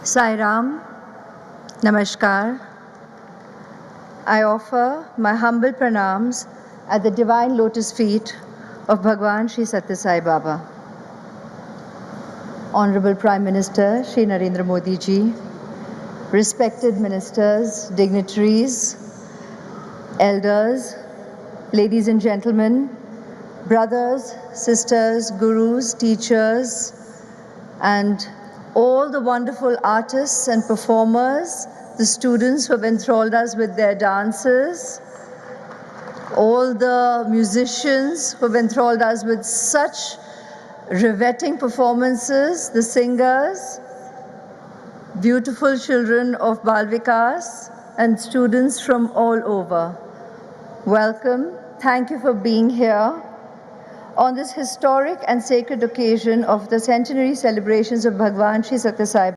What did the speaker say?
Sai Ram, Namaskar. I offer my humble pranams at the divine lotus feet of Bhagwan Sri Satya Sai Baba. Honorable Prime Minister Shri Narendra Modi ji, respected ministers, dignitaries, elders, ladies and gentlemen, brothers, sisters, gurus, teachers, and all the wonderful artists and performers, the students who have enthralled us with their dances, all the musicians who have enthralled us with such riveting performances, the singers, beautiful children of Bal Vikas, and students from all over. Welcome. Thank you for being here on this historic and sacred occasion of the centenary celebrations of Bhagwan Sri Satya Sai